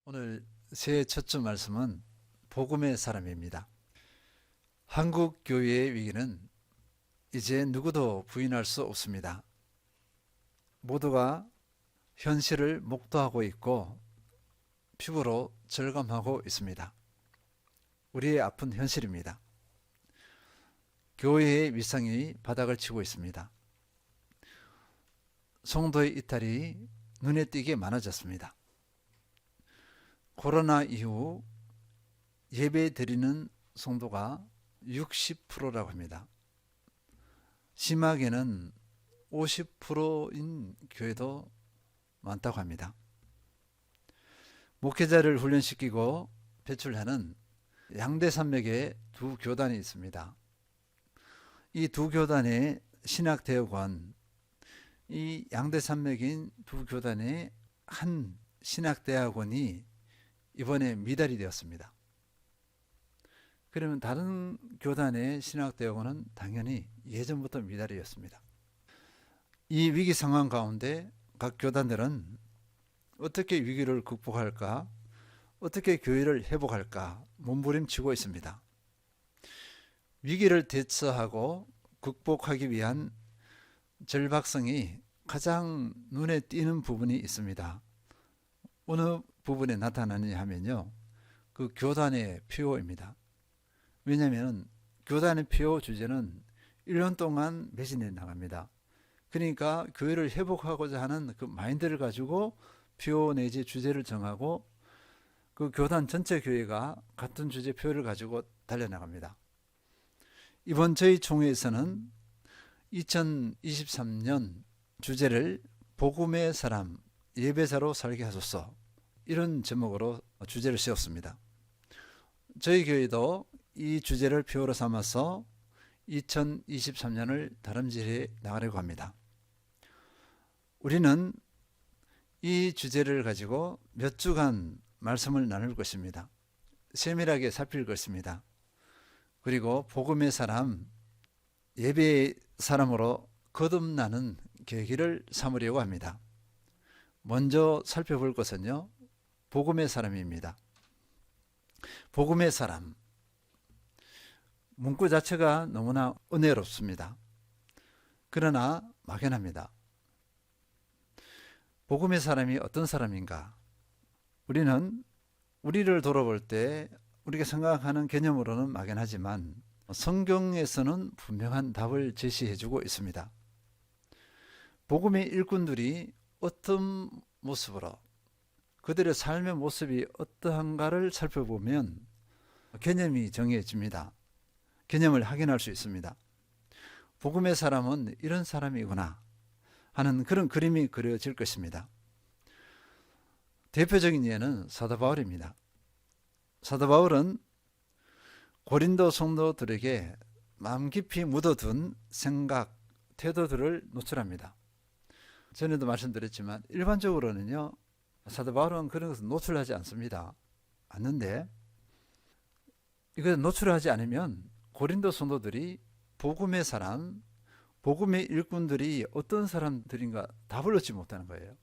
오늘 새 첫 주 말씀은 복음의 사람입니다. 한국 교회의 위기는 이제 누구도 부인할 수 없습니다. 모두가 현실을 목도하고 있고 피부로 절감하고 있습니다. 우리의 아픈 현실입니다. 교회의 위상이 바닥을 치고 있습니다. 성도의 이탈이 눈에 띄게 많아졌습니다. 코로나 이후 예배 드리는 성도가 60%라고 합니다. 심하게는 50%인 교회도 많다고 합니다. 목회자를 훈련시키고 배출하는 양대산맥의 두 교단이 있습니다. 이 두 교단의 신학대학원, 이 양대산맥인 두 교단의 한 신학대학원이 이번에 미달이 되었습니다. 그러면 다른 교단의 신학대학원은 당연히 예전부터 미달이었습니다. 이 위기 상황 가운데 각 교단들은 어떻게 위기를 극복할까, 어떻게 교회를 회복할까 몸부림치고 있습니다. 위기를 대처하고 극복하기 위한 절박성이 가장 눈에 띄는 부분이 있습니다. 어느 부분에 나타나느냐 하면요, 그 교단의 표어입니다. 왜냐하면 교단의 표어 주제는 1년 동안 매진해 나갑니다. 그러니까 교회를 회복하고자 하는 그 마인드를 가지고 표어 내지 주제를 정하고 그 교단 전체 교회가 같은 주제 표어를 가지고 달려나갑니다. 이번 저희 총회에서는 2023년 주제를 복음의 사람 예배자로 살게 하소서, 이런 제목으로 주제를 세웠습니다. 저희 교회도 이 주제를 표어로 삼아서 2023년을 다름질해 나가려고 합니다. 우리는 이 주제를 가지고 몇 주간 말씀을 나눌 것입니다. 세밀하게 살필 것입니다. 그리고 복음의 사람, 예배의 사람으로 거듭나는 계기를 삼으려고 합니다. 먼저 살펴볼 것은요, 복음의 사람입니다. 복음의 사람, 문구 자체가 너무나 은혜롭습니다. 그러나 막연합니다. 복음의 사람이 어떤 사람인가? 우리는 우리를 돌아볼 때 우리가 생각하는 개념으로는 막연하지만 성경에서는 분명한 답을 제시해주고 있습니다. 복음의 일꾼들이 어떤 모습으로, 그들의 삶의 모습이 어떠한가를 살펴보면 개념이 정해집니다. 개념을 확인할 수 있습니다. 복음의 사람은 이런 사람이구나 하는 그런 그림이 그려질 것입니다. 대표적인 예는 사도 바울입니다. 사도 바울은 고린도 성도들에게 마음 깊이 묻어둔 생각, 태도들을 노출합니다. 전에도 말씀드렸지만 일반적으로는요, 사도 바울은 그런 것을 노출하지 않는데 이것을 노출하지 않으면 고린도 성도들이 복음의 사람, 복음의 일꾼들이 어떤 사람들인가 답을 얻지 못하는 거예요.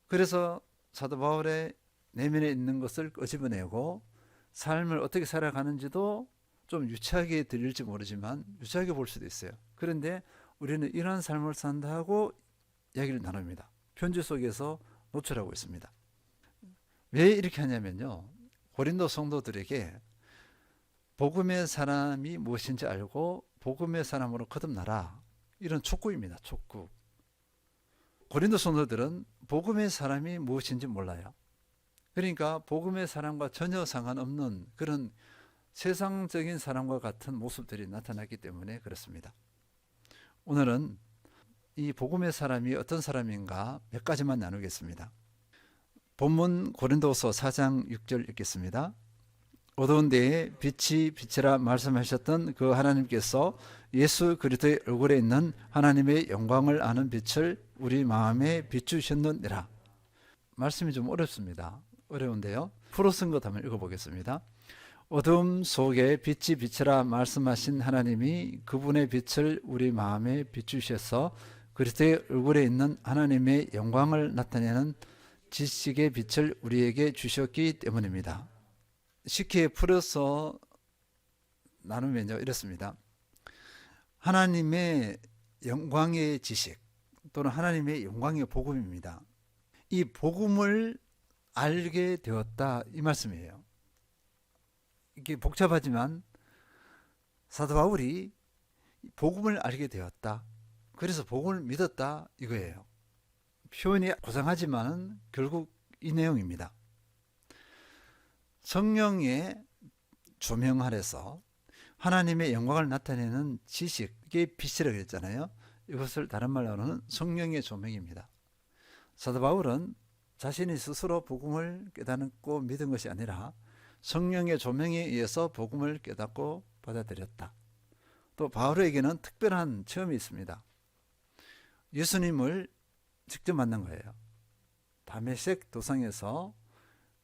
그래서 사도 바울의 내면에 있는 것을 끄집어내고 삶을 어떻게 살아가는지도 좀 유치하게 들릴지 모르지만 유치하게 볼 수도 있어요. 그런데 우리는 이러한 삶을 산다 하고 이야기를 나눕니다. 편지 속에서 노출하고 있습니다. 왜 이렇게 하냐면요, 고린도 성도들에게 복음의 사람이 무엇인지 알고 복음의 사람으로 거듭나라, 이런 촉구입니다. 촉구. 고린도 성도들은 복음의 사람이 무엇인지 몰라요. 그러니까 복음의 사람과 전혀 상관없는 그런 세상적인 사람과 같은 모습들이 나타났기 때문에 그렇습니다. 오늘은 이 복음의 사람이 어떤 사람인가 몇 가지만 나누겠습니다. 본문 고린도서 4장 6절 읽겠습니다. 어두운 데에 빛이 비치라 말씀하셨던 그 하나님께서 예수 그리스도의 얼굴에 있는 하나님의 영광을 아는 빛을 우리 마음에 비추셨느니라. 말씀이 좀 어렵습니다. 어려운데요, 풀어 쓴 것 한번 읽어보겠습니다. 어둠 속에 빛이 비치라 말씀하신 하나님이 그분의 빛을 우리 마음에 비추셔서 그리스도의 얼굴에 있는 하나님의 영광을 나타내는 지식의 빛을 우리에게 주셨기 때문입니다. 쉽게 풀어서 나누면요, 이렇습니다. 하나님의 영광의 지식 또는 하나님의 영광의 복음입니다. 이 복음을 알게 되었다, 이 말씀이에요. 이게 복잡하지만 사도 바울이 복음을 알게 되었다, 그래서 복음을 믿었다, 이거예요. 표현이 고상하지만 결국 이 내용입니다. 성령의 조명 아래서 하나님의 영광을 나타내는 지식의 빛이라고 했잖아요. 이것을 다른 말로는 성령의 조명입니다. 사도 바울은 자신이 스스로 복음을 깨닫고 믿은 것이 아니라 성령의 조명에 의해서 복음을 깨닫고 받아들였다. 또 바울에게는 특별한 체험이 있습니다. 예수님을 직접 만난 거예요. 다메섹 도상에서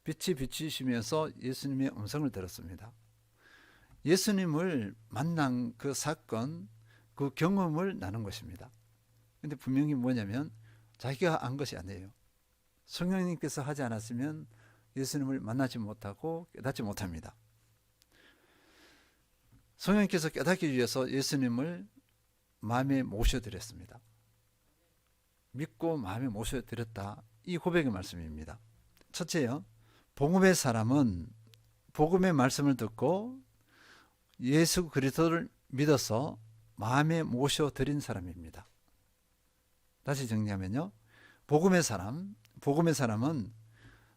빛이 비추시면서 예수님의 음성을 들었습니다. 예수님을 만난 그 사건, 그 경험을 나눈 것입니다. 근데 분명히 뭐냐면 자기가 안 것이 아니에요. 성령님께서 하지 않았으면 예수님을 만나지 못하고 깨닫지 못합니다. 성령님께서 깨닫기 위해서 예수님을 마음에 모셔드렸습니다. 믿고 마음에 모셔드렸다, 이 고백의 말씀입니다. 첫째요, 복음의 사람은 복음의 말씀을 듣고 예수 그리스도를 믿어서 마음에 모셔드린 사람입니다. 다시 정리하면요, 복음의 사람은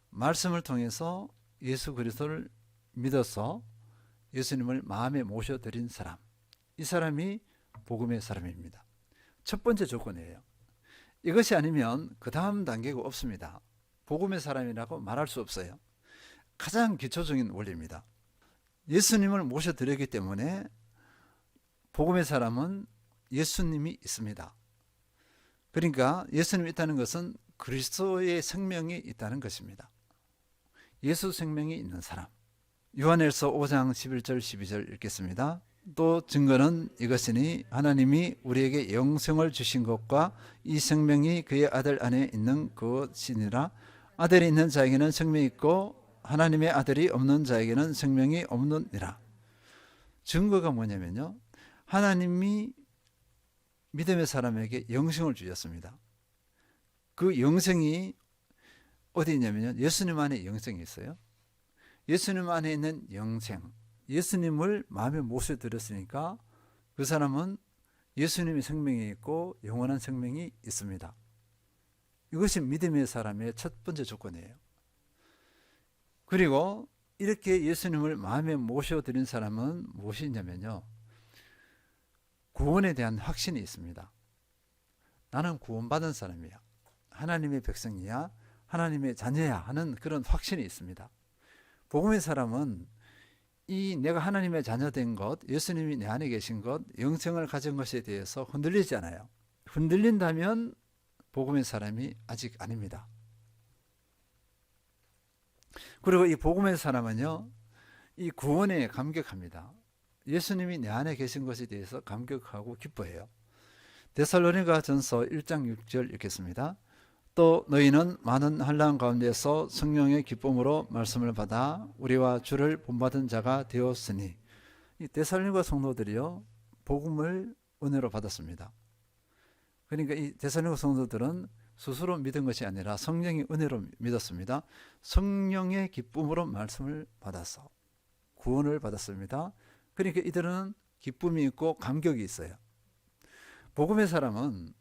말씀을 통해서 예수 그리스도를 믿어서 예수님을 마음에 모셔드린 사람, 이 사람이 복음의 사람입니다. 첫 번째 조건이에요. 이것이 아니면 그 다음 단계가 없습니다. 복음의 사람이라고 말할 수 없어요. 가장 기초적인 원리입니다. 예수님을 모셔드렸기 때문에 복음의 사람은 예수님이 있습니다. 그러니까 예수님이 있다는 것은 그리스도의 생명이 있다는 것입니다. 예수 생명이 있는 사람. 요한일서 5장 11절 12절 읽겠습니다. 또 증거는 이것이니 하나님이 우리에게 영생을 주신 것과 이 생명이 그의 아들 안에 있는 것이니라. 아들이 있는 자에게는 생명이 있고 하나님의 아들이 없는 자에게는 생명이 없느니라. 증거가 뭐냐면요, 하나님이 믿음의 사람에게 영생을 주셨습니다. 그 영생이 어디 있냐면요, 예수님 안에 영생이 있어요. 예수님 안에 있는 영생, 예수님을 마음에 모셔드렸으니까 그 사람은 예수님의 생명이 있고 영원한 생명이 있습니다. 이것이 믿음의 사람의 첫 번째 조건이에요. 그리고 이렇게 예수님을 마음에 모셔드린 사람은 무엇이 있냐면요, 구원에 대한 확신이 있습니다. 나는 구원받은 사람이야, 하나님의 백성이야, 하나님의 자녀야 하는 그런 확신이 있습니다. 복음의 사람은 이 내가 하나님의 자녀된 것, 예수님이 내 안에 계신 것, 영생을 가진 것에 대해서 흔들리지 않아요. 흔들린다면 복음의 사람이 아직 아닙니다. 그리고 이 복음의 사람은요, 이 구원에 감격합니다. 예수님이 내 안에 계신 것에 대해서 감격하고 기뻐해요. 데살로니가 전서 1장 6절 읽겠습니다. 또 너희는 많은 환난 가운데서 성령의 기쁨으로 말씀을 받아 우리와 주를 본받은 자가 되었으니. 이 데살로니가 성도들이요, 복음을 은혜로 받았습니다. 그러니까 이 데살로니가 성도들은 스스로 믿은 것이 아니라 성령의 은혜로 믿었습니다. 성령의 기쁨으로 말씀을 받아서 구원을 받았습니다. 그러니까 이들은 기쁨이 있고 감격이 있어요. 복음의 사람은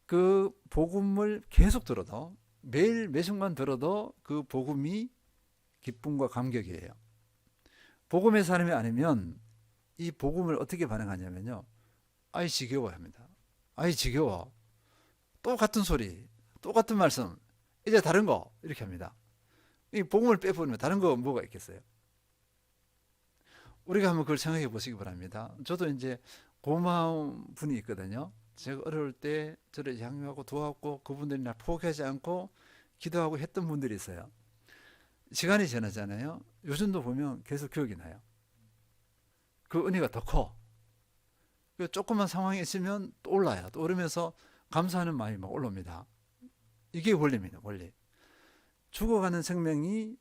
그 복음을 계속 들어도, 매일 매순간 들어도 그 복음이 기쁨과 감격이에요. 복음의 사람이 아니면 이 복음을 어떻게 반응하냐면요, 아이 지겨워 합니다. 아이 지겨워, 똑같은 소리, 똑같은 말씀, 이제 다른 거, 이렇게 합니다. 이 복음을 빼버리면 다른 거 뭐가 있겠어요? 우리가 한번 그걸 생각해 보시기 바랍니다. 저도 이제 고마운 분이 있거든요. 제가 어려울 때 저를 양육하고 도왔고 그분들이 날 포기하지 않고 기도하고 했던 분들이 있어요. 시간이 지나잖아요. 요즘도 보면 계속 기억이 나요. 그 은혜가 더 커. 조그만 상황이 있으면 또 올라요. 또 오르면서 감사하는 마음이 막 올라옵니다. 이게 원리입니다, 원리. 죽어가는 생명이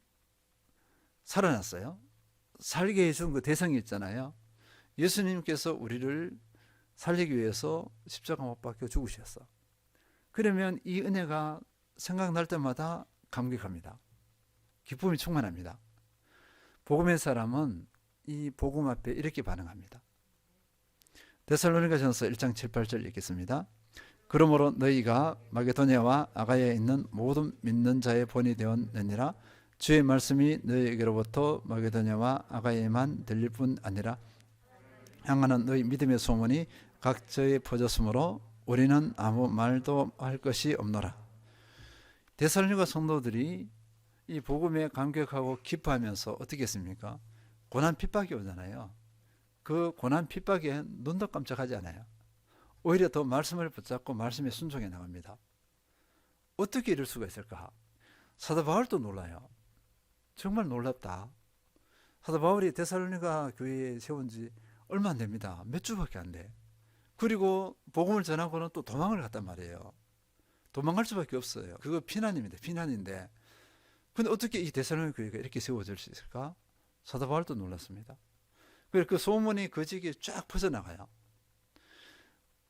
살아났어요. 살게 해준 그 대상이 있잖아요. 예수님께서 우리를 살리기 위해서 십자가 못 박혀 죽으셨어. 그러면 이 은혜가 생각날 때마다 감격합니다. 기쁨이 충만합니다. 복음의 사람은 이 복음 앞에 이렇게 반응합니다. 데살로니가전서 1장 7, 8절 읽겠습니다. 그러므로 너희가 마게도냐와 아가야에 있는 모든 믿는 자의 본이 되었느니라. 주의 말씀이 너희에게로부터 마게도냐와 아가야에만 들릴 뿐 아니라 향하는 너희 믿음의 소문이 각처에 퍼졌으므로 우리는 아무 말도 할 것이 없노라. 데살로니가 성도들이 이 복음에 감격하고 기뻐하면서 어떻게 했습니까? 고난 핍박이 오잖아요. 그 고난 핍박에 눈도 깜짝하지 않아요. 오히려 더 말씀을 붙잡고 말씀에 순종해 나갑니다. 어떻게 이럴 수가 있을까? 사도 바울도 놀라요. 정말 놀랍다. 사도 바울이 데살로니가 교회에 세운 지 얼마 안 됩니다. 몇 주밖에 안 돼. 그리고 복음을 전하고는 또 도망을 갔단 말이에요. 도망갈 수밖에 없어요. 그거 피난입니다. 피난인데. 근데 어떻게 이 데살로니가 교회가 이렇게 세워질 수 있을까? 사도 바울도 놀랐습니다. 그래서 그 소문이 그 지역에 쫙 퍼져나가요.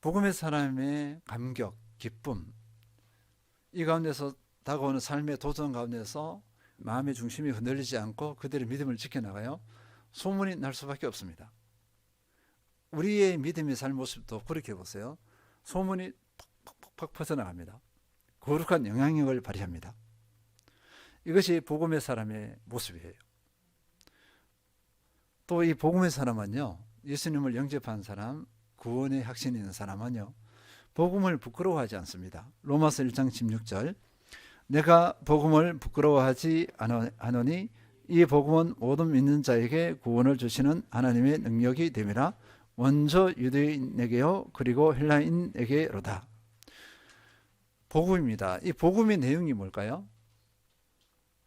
복음의 사람의 감격, 기쁨, 이 가운데서 다가오는 삶의 도전 가운데서 마음의 중심이 흔들리지 않고 그들의 믿음을 지켜나가요. 소문이 날 수밖에 없습니다. 우리의 믿음의 삶 모습도 그렇게 보세요. 소문이 팍팍팍 퍼져나갑니다. 거룩한 영향력을 발휘합니다. 이것이 복음의 사람의 모습이에요. 또 이 복음의 사람은요, 예수님을 영접한 사람, 구원의 확신이 있는 사람은요, 복음을 부끄러워하지 않습니다. 로마서 1장 16절, 내가 복음을 부끄러워하지 않으니 이 복음은 모든 믿는 자에게 구원을 주시는 하나님의 능력이 됨이라. 먼저 유대인에게요, 그리고 헬라인에게로다. 복음입니다. 이 복음의 내용이 뭘까요?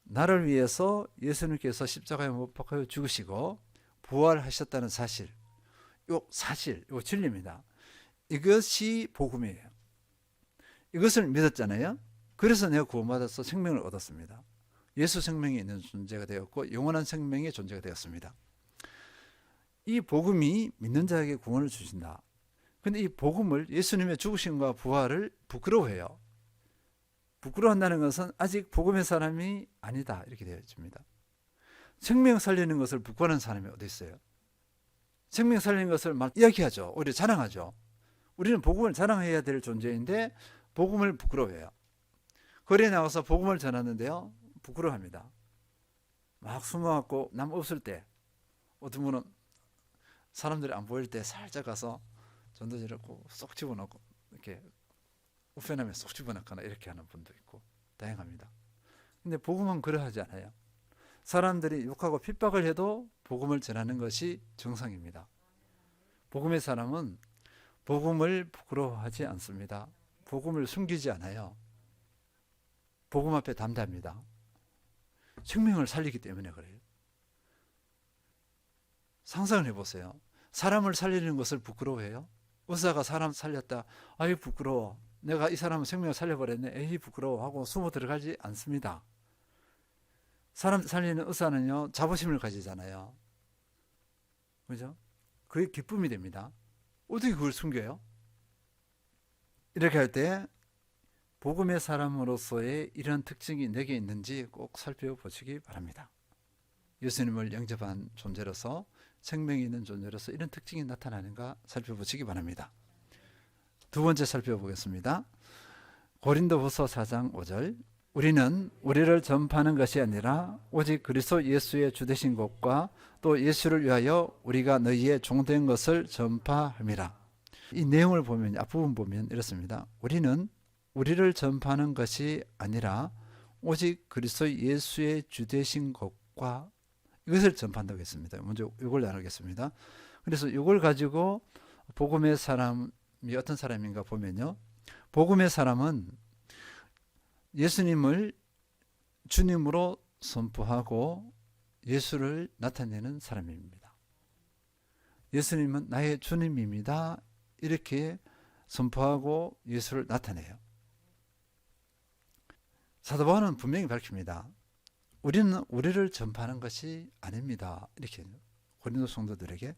나를 위해서 예수님께서 십자가에 못 박혀 죽으시고 부활하셨다는 사실, 요 진리입니다. 이것이 복음이에요. 이것을 믿었잖아요. 그래서 내가 구원받아서 생명을 얻었습니다. 예수 생명이 있는 존재가 되었고 영원한 생명의 존재가 되었습니다. 이 복음이 믿는 자에게 구원을 주신다. 근데 이 복음을, 예수님의 죽으심과 부활을 부끄러워해요. 부끄러워한다는 것은 아직 복음의 사람이 아니다, 이렇게 되어 있습니다. 생명 살리는 것을 부끄러워하는 사람이 어디 있어요? 생명 살리는 것을 막 이야기하죠. 오히려 자랑하죠. 우리는 복음을 자랑해야 될 존재인데 복음을 부끄러워해요. 거리에 나가서 복음을 전하는데요, 부끄러워합니다. 막 숨어갖고 남 없을 때, 어떤 분은 사람들이 안 보일 때 살짝 가서 전도지를 쏙 집어넣고 이렇게 우편함에 쏙 집어넣거나 이렇게 하는 분도 있고 다양합니다. 근데 복음은 그러하지 않아요. 사람들이 욕하고 핍박을 해도 복음을 전하는 것이 정상입니다. 복음의 사람은 복음을 부끄러워하지 않습니다. 복음을 숨기지 않아요. 복음 앞에 담대합니다. 생명을 살리기 때문에 그래요. 상상을 해보세요. 사람을 살리는 것을 부끄러워해요? 의사가 사람 살렸다. 아유 부끄러워. 내가 이 사람은 생명을 살려버렸네. 에이 부끄러워하고 숨어 들어가지 않습니다. 사람 살리는 의사는요, 자부심을 가지잖아요. 그죠? 그게 기쁨이 됩니다. 어떻게 그걸 숨겨요? 이렇게 할 때 복음의 사람으로서의 이런 특징이 내게 있는지 꼭 살펴보시기 바랍니다. 예수님을 영접한 존재로서, 생명이 있는 존재로서 이런 특징이 나타나는가 살펴보시기 바랍니다. 두 번째 살펴보겠습니다. 고린도후서 4장 5절, 우리는 우리를 전파하는 것이 아니라 오직 그리스도 예수의 주되신 것과 또 예수를 위하여 우리가 너희의 종된 것을 전파함이라. 이 내용을 보면, 앞부분 보면 이렇습니다. 우리는 우리를 전파하는 것이 아니라 오직 그리스도 예수의 주되신 것과 이것을 전파한다고 했습니다. 먼저 이걸 나누겠습니다. 그래서 이걸 가지고 복음의 사람이 어떤 사람인가 보면요, 복음의 사람은 예수님을 주님으로 선포하고 예수를 나타내는 사람입니다. 예수님은 나의 주님입니다, 이렇게 선포하고 예수를 나타내요. 사도 바울은 분명히 밝힙니다. 우리는 우리를 전파하는 것이 아닙니다. 이렇게 고린도 성도들에게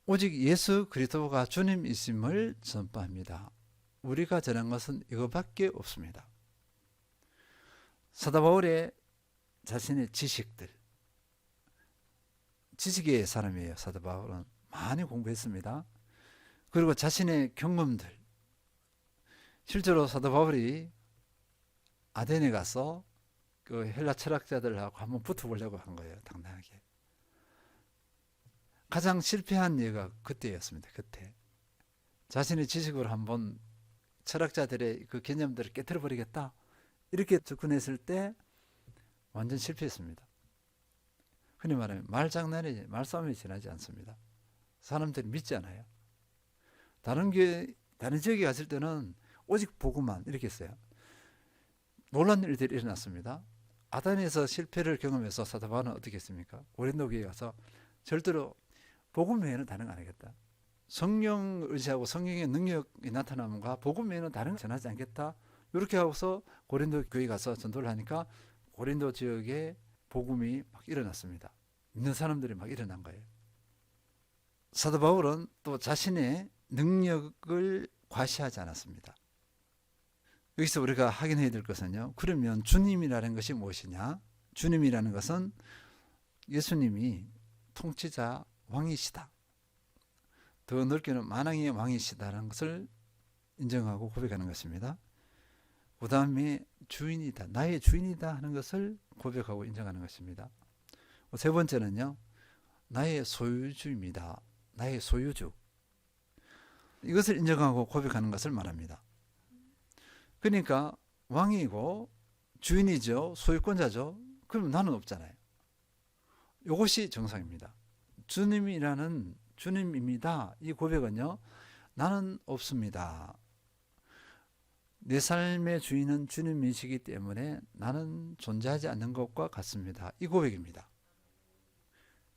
오직 예수 그리스도가 주님이심을 전파합니다. 우리가 전한 것은 이거밖에 없습니다. 사도 바울의 자신의 지식의 사람이에요. 사도 바울은 많이 공부했습니다. 그리고 자신의 경험들, 실제로 사도 바울이 아덴에 가서 그 헬라 철학자들하고 한번 붙어보려고 한 거예요. 당당하게. 가장 실패한 예가 그때였습니다. 그때 자신의 지식으로 한번 철학자들의 그 개념들을 깨뜨려 버리겠다 이렇게 접근했을 때 완전 실패했습니다. 흔히 말하면 말장난이 말싸움이 지나지 않습니다. 사람들이 믿지 않아요. 다른 지역에 갔을 때는 오직 복음만 이렇게 했어요. 놀라운 일들이 일어났습니다. 아덴에서 실패를 경험해서 사도 바울은 어떻게 했습니까? 고린도 교회에 가서 절대로 복음 외에는 다른 거 안 하겠다. 성령 의지하고 성령의 능력이 나타나면과 복음 외에는 다른 거 전하지 않겠다. 이렇게 하고서 고린도 교회에 가서 전도를 하니까 고린도 지역에 복음이 막 일어났습니다. 믿는 사람들이 막 일어난 거예요. 사도 바울은 또 자신의 능력을 과시하지 않았습니다. 여기서 우리가 확인해야 될 것은요. 그러면 주님이라는 것이 무엇이냐? 주님이라는 것은 예수님이 통치자 왕이시다. 더 넓게는 만왕의 왕이시다라는 것을 인정하고 고백하는 것입니다. 그 다음에 주인이다. 나의 주인이다 하는 것을 고백하고 인정하는 것입니다. 세 번째는요. 나의 소유주입니다. 나의 소유주. 이것을 인정하고 고백하는 것을 말합니다. 그러니까 왕이고 주인이죠. 소유권자죠. 그럼 나는 없잖아요. 이것이 정상입니다. 주님입니다. 이 고백은요. 나는 없습니다. 내 삶의 주인은 주님이시기 때문에 나는 존재하지 않는 것과 같습니다. 이 고백입니다.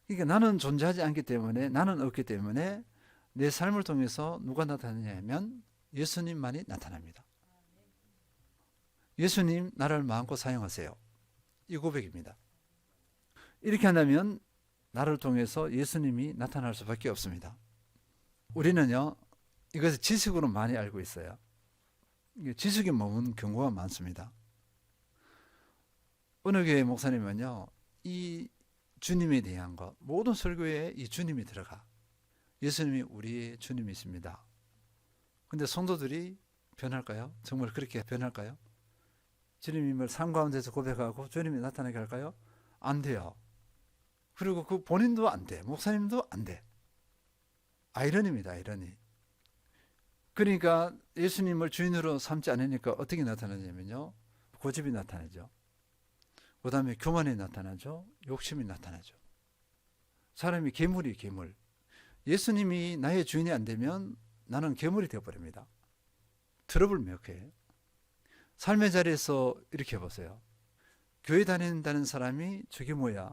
그러니까 나는 존재하지 않기 때문에 나는 없기 때문에 내 삶을 통해서 누가 나타나냐 하면 예수님만이 나타납니다. 예수님 나를 마음껏 사용하세요. 이 고백입니다. 이렇게 한다면 나를 통해서 예수님이 나타날 수밖에 없습니다. 우리는요. 이것을 지식으로 많이 알고 있어요. 지식에 머무는 경우가 많습니다. 어느 교회 목사님은요. 이 주님에 대한 것 모든 설교에 이 주님이 들어가. 예수님이 우리의 주님이십니다. 근데 성도들이 변할까요? 정말 그렇게 변할까요? 주님임을 삶 가운데서 고백하고 주님이 나타나게 할까요? 안 돼요. 그리고 그 본인도 안 돼. 목사님도 안 돼. 아이러니입니다. 아이러니. 그러니까 예수님을 주인으로 삼지 않으니까 어떻게 나타나냐면요. 고집이 나타나죠. 그 다음에 교만이 나타나죠. 욕심이 나타나죠. 사람이 괴물이 괴물. 예수님이 나의 주인이 안 되면 나는 괴물이 되어버립니다. 트러블 메이커예요. 삶의 자리에서 이렇게 해보세요. 교회 다닌다는 사람이 저게 뭐야?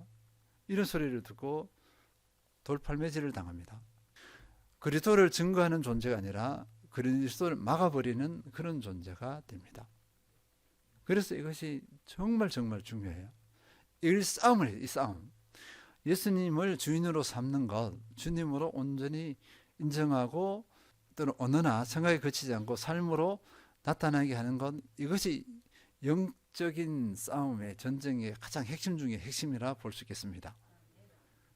이런 소리를 듣고 돌팔매질을 당합니다. 그리스도를 증거하는 존재가 아니라 그리스도를 막아버리는 그런 존재가 됩니다. 그래서 이것이 정말 중요해요. 이 싸움을 해요. 이 싸움. 예수님을 주인으로 삼는 것, 주님으로 온전히 인정하고 또는 언어나 생각에 거치지 않고 삶으로 나타나게 하는 것, 이것이 영적인 싸움의 전쟁의 가장 핵심 중의 핵심이라 볼 수 있겠습니다.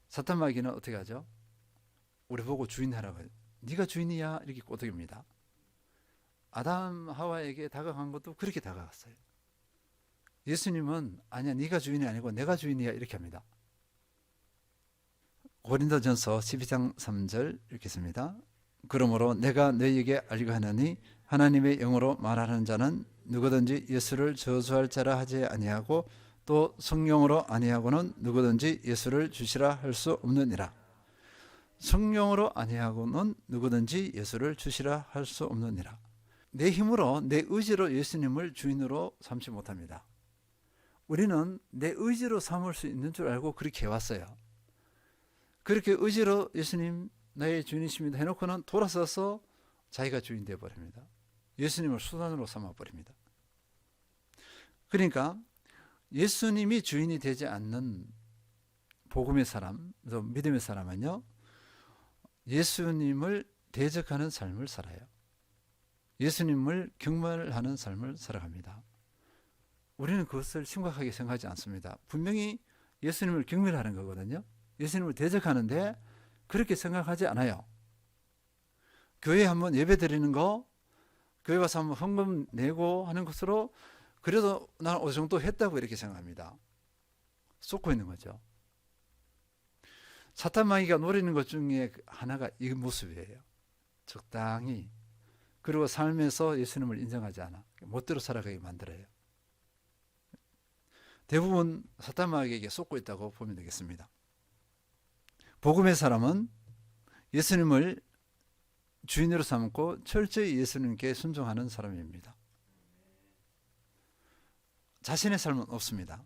사탄 마귀는 어떻게 하죠? 우리 보고 주인하라고 해요. 네가 주인이야 이렇게 꼬드깁니다. 아담 하와에게 다가간 것도 그렇게 다가갔어요. 예수님은 아니야 네가 주인이 아니고 내가 주인이야 이렇게 합니다. 고린도전서 12장 3절 이렇게 씁니다. 그러므로 내가 너희에게 알게 하노니 하나님의 영으로 말하는 자는 누구든지 예수를 저주할 자라 하지 아니하고 또 성령으로 아니하고는 누구든지 예수를 주시라 할 수 없느니라. 성령으로 아니하고는 누구든지 예수를 주시라 할 수 없느니라. 내 힘으로 내 의지로 예수님을 주인으로 삼지 못합니다. 우리는 내 의지로 삼을 수 있는 줄 알고 그렇게 해왔어요. 그렇게 의지로 예수님 나의 주인이십니다 해놓고는 돌아서서 자기가 주인 되어버립니다. 예수님을 수단으로 삼아버립니다. 그러니까 예수님이 주인이 되지 않는 복음의 사람, 믿음의 사람은요, 예수님을 대적하는 삶을 살아요. 예수님을 경멸하는 삶을 살아갑니다. 우리는 그것을 심각하게 생각하지 않습니다. 분명히 예수님을 경멸하는 거거든요. 예수님을 대적하는데 그렇게 생각하지 않아요. 교회에 한번 예배 드리는 거, 교회 가서 한번 헌금 내고 하는 것으로 그래도 나는 어느 정도 했다고 이렇게 생각합니다. 쏟고 있는 거죠. 사탄 마귀가 노리는 것 중에 하나가 이 모습이에요. 적당히. 그리고 삶에서 예수님을 인정하지 않아. 멋대로 살아가게 만들어요. 대부분 사탄 마귀에게 쏟고 있다고 보면 되겠습니다. 복음의 사람은 예수님을 주인으로 삼고 철저히 예수님께 순종하는 사람입니다. 자신의 삶은 없습니다.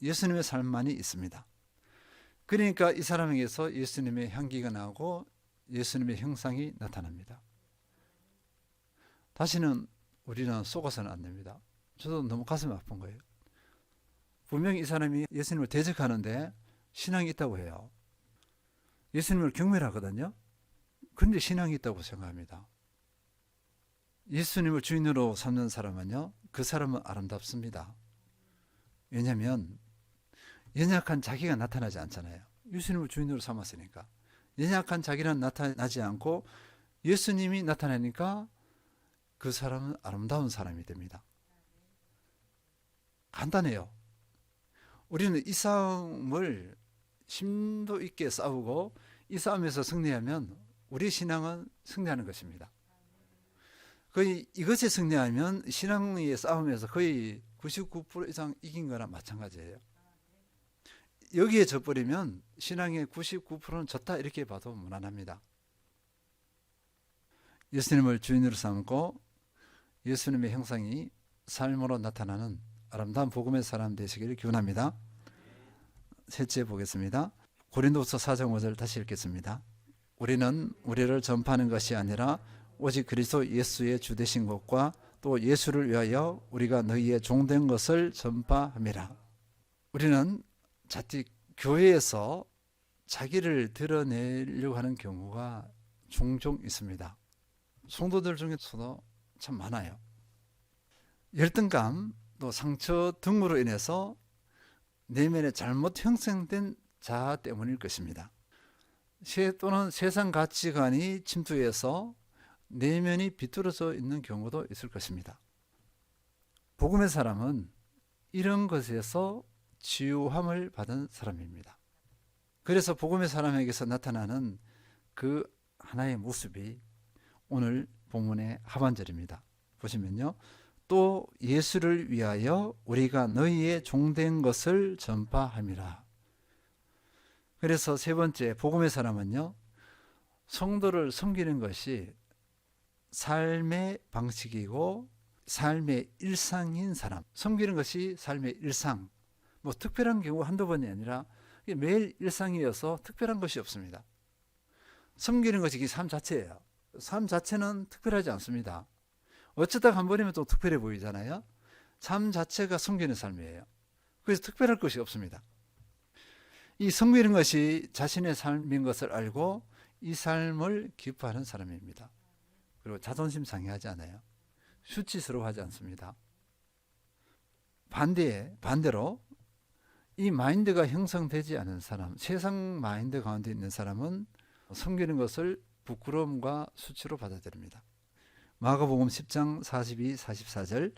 예수님의 삶만이 있습니다. 그러니까 이 사람에게서 예수님의 향기가 나고 예수님의 형상이 나타납니다. 다시는 우리는 속아서는 안 됩니다. 저도 너무 가슴이 아픈 거예요. 분명히 이 사람이 예수님을 대적하는데 신앙이 있다고 해요. 예수님을 경멸하거든요. 그런데 신앙이 있다고 생각합니다. 예수님을 주인으로 삼는 사람은요, 그 사람은 아름답습니다. 왜냐하면 연약한 자기가 나타나지 않잖아요. 예수님을 주인으로 삼았으니까. 연약한 자기는 나타나지 않고 예수님이 나타나니까 그 사람은 아름다운 사람이 됩니다. 간단해요. 우리는 이 싸움을 심도 있게 싸우고 이 싸움에서 승리하면 우리 신앙은 승리하는 것입니다. 거의 이것에 승리하면 신앙의 싸움에서 거의 99% 이상 이긴 거나 마찬가지예요. 여기에 져버리면 신앙의 99%는 졌다 이렇게 봐도 무난합니다. 예수님을 주인으로 삼고 예수님의 형상이 삶으로 나타나는 아름다운 복음의 사람 되시기를 기원합니다. 셋째 보겠습니다. 고린도후서 4장 5절 다시 읽겠습니다. 우리는 우리를 전파하는 것이 아니라 오직 그리스도 예수의 주 되신 것과 또 예수를 위하여 우리가 너희의 종된 것을 전파함이라. 우리는 자칫 교회에서 자기를 드러내려고 하는 경우가 종종 있습니다. 성도들 중에서도 참 많아요. 열등감 또 상처 등으로 인해서 내면에 잘못 형성된 자아 때문일 것입니다. 또는 세상 가치관이 침투해서 내면이 비뚤어져 있는 경우도 있을 것입니다. 복음의 사람은 이런 것에서 치유함을 받은 사람입니다. 그래서 복음의 사람에게서 나타나는 그 하나의 모습이 오늘 본문의 하반절입니다. 보시면요. 또 예수를 위하여 우리가 너희의 종된 것을 전파함이라. 그래서 세 번째 복음의 사람은요. 성도를 섬기는 것이 삶의 방식이고 삶의 일상인 사람. 섬기는 것이 삶의 일상. 뭐 특별한 경우 한두 번이 아니라 매일 일상이어서 특별한 것이 없습니다. 섬기는 것이 삶 자체예요. 삶 자체는 특별하지 않습니다. 어쩌다가 한 번이면 또 특별해 보이잖아요. 삶 자체가 섬기는 삶이에요. 그래서 특별할 것이 없습니다. 이 섬기는 것이 자신의 삶인 것을 알고 이 삶을 기뻐하는 사람입니다. 그리고 자존심 상해하지 않아요. 수치스러워하지 않습니다. 반대로 이 마인드가 형성되지 않은 사람, 세상 마인드 가운데 있는 사람은 섬기는 것을 부끄러움과 수치로 받아들입니다. 마가복음 10장 42, 44절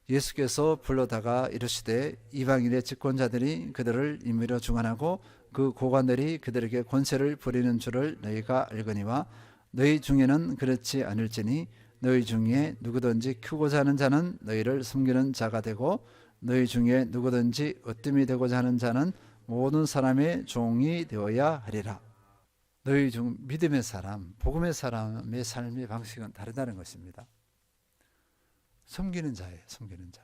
예수께서 불러다가 이르시되 이방인의 집권자들이 그들을 임의로 중환하고 그 고관들이 그들에게 권세를 부리는 줄을 너희가 알거니와 너희 중에는 그렇지 않을지니 너희 중에 누구든지 크고자 하는 자는 너희를 섬기는 자가 되고 너희 중에 누구든지 으뜸이 되고자 하는 자는 모든 사람의 종이 되어야 하리라. 너희 중 믿음의 사람, 복음의 사람의 삶의 방식은 다르다는 것입니다. 섬기는 자예요. 섬기는 자.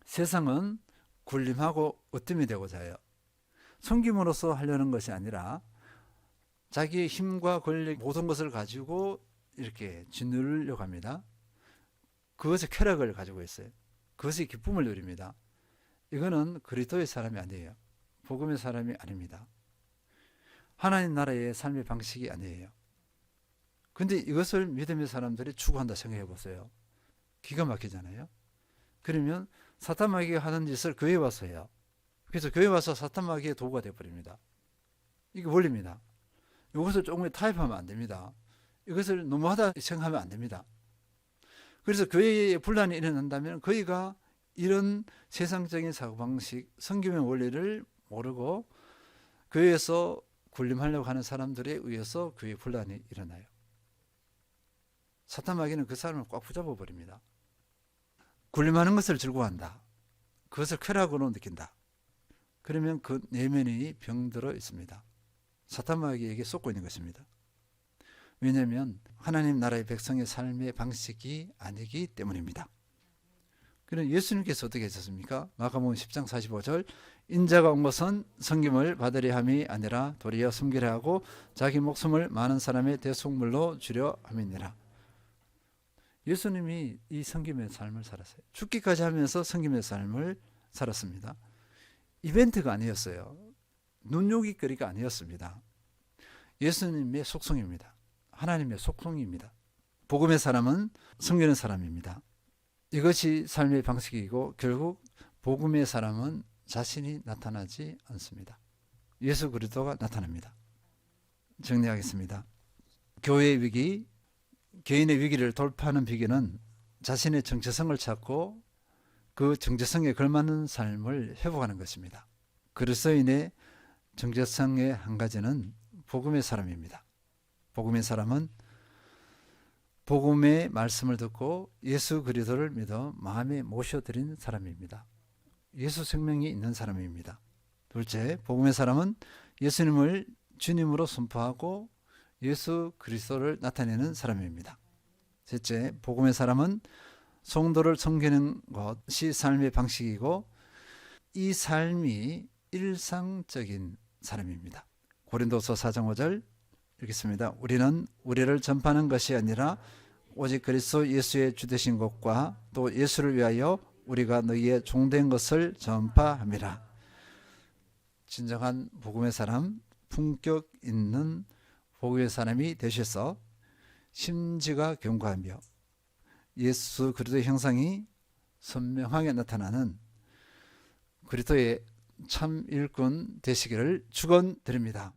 세상은 군림하고 으뜸이 되고자 해요. 섬김으로써 하려는 것이 아니라 자기의 힘과 권력 모든 것을 가지고 이렇게 짓누르려고 합니다. 그것의 쾌락을 가지고 있어요. 그것이 기쁨을 누립니다. 이거는 그리스도의 사람이 아니에요. 복음의 사람이 아닙니다. 하나님 나라의 삶의 방식이 아니에요. 근데 이것을 믿음의 사람들이 추구한다 생각해 보세요. 기가 막히잖아요. 그러면 사탄 마귀가 하는 짓을 교회에 와서 해요. 그래서 교회에 와서 사탄 마귀의 도구가 되어버립니다. 이게 원리입니다. 이것을 조금 타협하면 안 됩니다. 이것을 너무하다 생각하면 안 됩니다. 그래서 교회에 분란이 일어난다면 거의가 이런 세상적인 사고방식, 성경의 원리를 모르고 교회에서 군림하려고 하는 사람들에 의해서 교회 분란이 일어나요. 사탄 마귀는 그 사람을 꽉 붙잡아 버립니다. 군림하는 것을 즐거워한다. 그것을 쾌락으로 느낀다. 그러면 그 내면이 병들어 있습니다. 사탄 마귀에게 쏟고 있는 것입니다. 왜냐하면 하나님 나라의 백성의 삶의 방식이 아니기 때문입니다. 그럼 예수님께서 어떻게 하셨습니까? 마가복음 10장 45절 인자가 온 것은 섬김을 받으려 함이 아니라 도리어 섬기려 하고 자기 목숨을 많은 사람의 대속물로 주려 함이니라. 예수님이 이 섬김의 삶을 살았어요. 죽기까지 하면서 섬김의 삶을 살았습니다. 이벤트가 아니었어요. 눈요깃거리가 아니었습니다. 예수님의 속성입니다. 하나님의 속성입니다. 복음의 사람은 섬기는 사람입니다. 이것이 삶의 방식이고 결국 복음의 사람은 자신이 나타나지 않습니다. 예수 그리스도가 나타납니다. 정리하겠습니다. 교회의 위기, 개인의 위기를 돌파하는 비결은 자신의 정체성을 찾고 그 정체성에 걸맞는 삶을 회복하는 것입니다. 그리스도인의 정체성의 한 가지는 복음의 사람입니다. 복음의 사람은 복음의 말씀을 듣고 예수 그리스도를 믿어 마음에 모셔드린 사람입니다. 예수 생명이 있는 사람입니다. 둘째, 복음의 사람은 예수님을 주님으로 선포하고 예수 그리스도를 나타내는 사람입니다. 셋째, 복음의 사람은 성도를 섬기는 것이 삶의 방식이고 이 삶이 일상적인 사람입니다. 고린도서 4장 5절 읽겠습니다. 우리는 우리를 전파하는 것이 아니라 오직 그리스도 예수의 주되신 것과 또 예수를 위하여 우리가 너희의 종된 것을 전파함이라. 진정한 복음의 사람, 품격 있는 복음의 사람이 되셔서 심지가 견고하며 예수 그리스도의 형상이 선명하게 나타나는 그리스도의 참 일꾼 되시기를 축원드립니다.